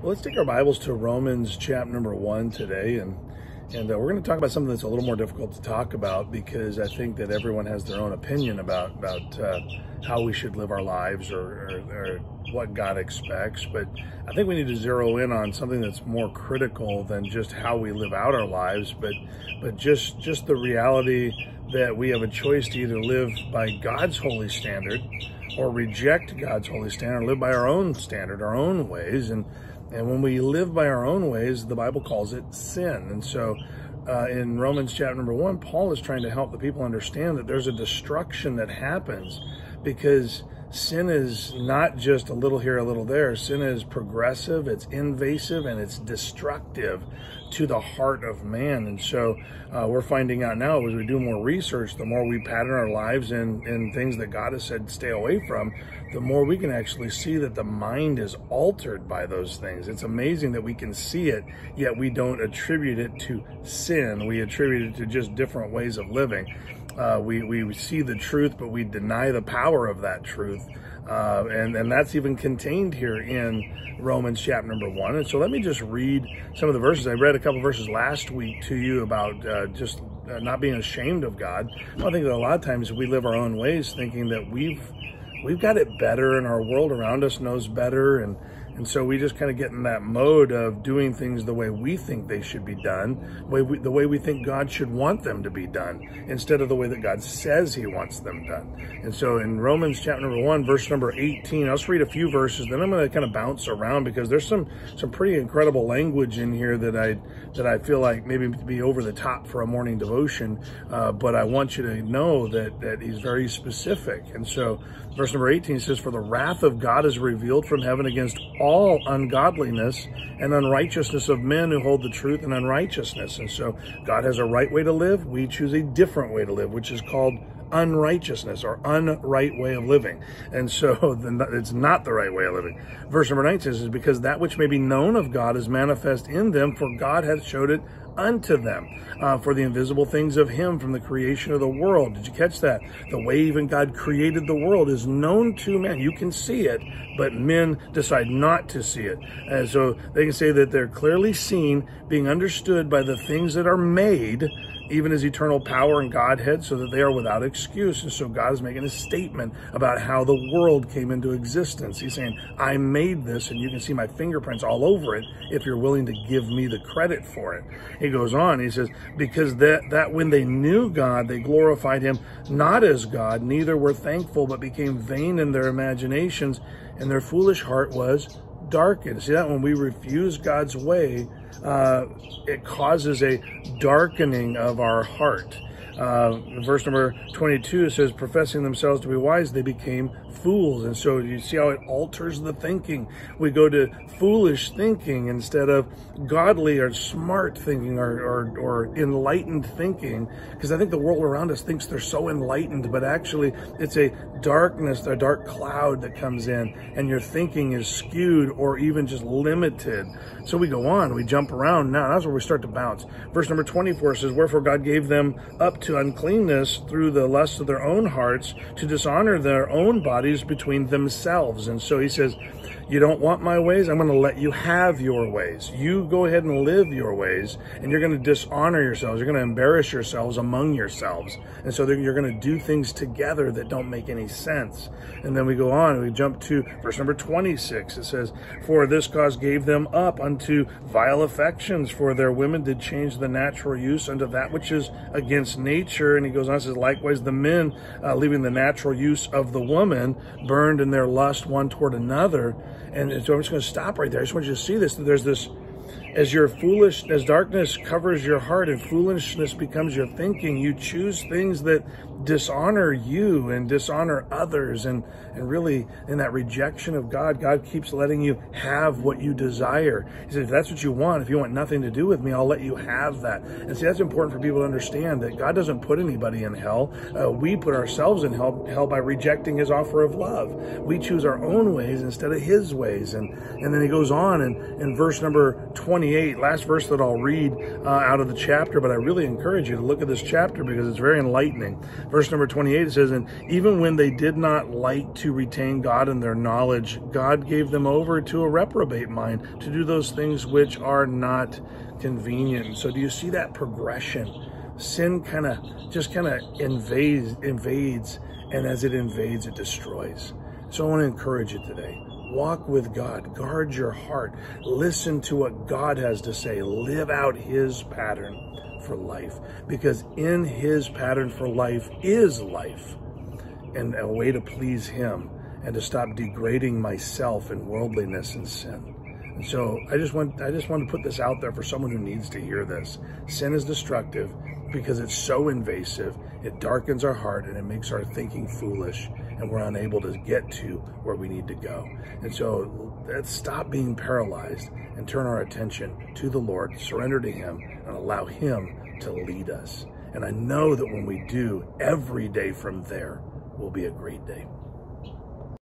Well, let's take our Bibles to Romans chapter number 1 today, and we're going to talk about something that's a little more difficult to talk about because I think that everyone has their own opinion about how we should live our lives or what God expects. But I think we need to zero in on something that's more critical than just how we live out our lives, but just the reality that we have a choice to either live by God's holy standard or reject God's holy standard, live by our own standard, our own ways. And when we live by our own ways, the Bible calls it sin. And so in Romans chapter number 1, Paul is trying to help the people understand that there's a destruction that happens because sin is not just a little here, a little there. Sin is progressive, it's invasive, and it's destructive to the heart of man. And so we're finding out now as we do more research, the more we pattern our lives in things that God has said stay away from, the more we can actually see that the mind is altered by those things. It's amazing that we can see it, yet we don't attribute it to sin. We attribute it to just different ways of living. We see the truth, but we deny the power of that truth. And that's even contained here in Romans chapter number 1. And so let me just read some of the verses. I read a couple verses last week to you about just not being ashamed of God. I think that a lot of times we live our own ways thinking that we've got it better and our world around us knows better. And so we just kind of get in that mode of doing things the way we think they should be done, the way we think God should want them to be done, instead of the way that God says he wants them done. And so in Romans chapter number 1, verse number 18, I'll just read a few verses, then I'm going to kind of bounce around because there's some pretty incredible language in here that I feel like maybe be over the top for a morning devotion, but I want you to know that he's very specific. And so verse number 18 says, "For the wrath of God is revealed from heaven against all ungodliness and unrighteousness of men who hold the truth in unrighteousness." And so God has a right way to live. We choose a different way to live, which is called unrighteousness or unright way of living. And so it's not the right way of living. Verse number 19 says, "Because that which may be known of God is manifest in them, for God hath showed it unto them. For the invisible things of him from the creation of the world." Did you catch that? The way even God created the world is known to men. You can see it, but men decide not to see it. And so they can say that they're clearly seen, being understood by the things that are made, even as eternal power and Godhead, so that they are without excuse. And so God is making a statement about how the world came into existence. He's saying, I made this, and you can see my fingerprints all over it if you're willing to give me the credit for it. He goes on, he says, "Because that when they knew God, they glorified him not as God, neither were thankful, but became vain in their imaginations, and their foolish heart was darkened." See that? When we refuse God's way, it causes a darkening of our heart. Verse number 22 says, "Professing themselves to be wise, they became fools." And so you see how it alters the thinking. We go to foolish thinking instead of godly or smart thinking or enlightened thinking, because I think the world around us thinks they're so enlightened, but actually it's a darkness, a dark cloud that comes in, and your thinking is skewed or even just limited. So we go on, we jump around. Now that's where we start to bounce. Verse number 24 says, "Wherefore God gave them up to uncleanness through the lusts of their own hearts, to dishonor their own bodies between themselves." And so he says, you don't want my ways? I'm going to let you have your ways. You go ahead and live your ways, and you're going to dishonor yourselves. You're going to embarrass yourselves among yourselves. And so you're going to do things together that don't make any sense. And then we go on, and we jump to verse number 26. It says, "For this cause gave them up unto vile affections, for their women did change the natural use unto that which is against nature." And he goes on and says, "Likewise the men, leaving the natural use of the woman, burned in their lust one toward another." And so I'm just going to stop right there. I just want you to see this, that there's this, as darkness covers your heart and foolishness becomes your thinking, you choose things that dishonor you and dishonor others. And really, in that rejection of God, God keeps letting you have what you desire. He says, if that's what you want, if you want nothing to do with me, I'll let you have that. And see, that's important for people to understand, that God doesn't put anybody in hell. We put ourselves in hell by rejecting his offer of love. We choose our own ways instead of his ways. And then he goes on in verse number 28, last verse that I'll read out of the chapter, but I really encourage you to look at this chapter because it's very enlightening. Verse number 28, it says, and even when they did not like to retain God in their knowledge, God gave them over to a reprobate mind to do those things which are not convenient. So do you see that progression? Sin kind of invades, and as it invades, it destroys. So I want to encourage you today. Walk with God. Guard your heart. Listen to what God has to say. Live out his pattern for life, because in his pattern for life is life, and a way to please him and to stop degrading myself in worldliness and sin. And so I just want to put this out there for someone who needs to hear this. Sin is destructive because it's so invasive. It darkens our heart and it makes our thinking foolish, and we're unable to get to where we need to go. And so let's stop being paralyzed and turn our attention to the Lord, surrender to him, and allow him to lead us. And I know that when we do, every day from there will be a great day.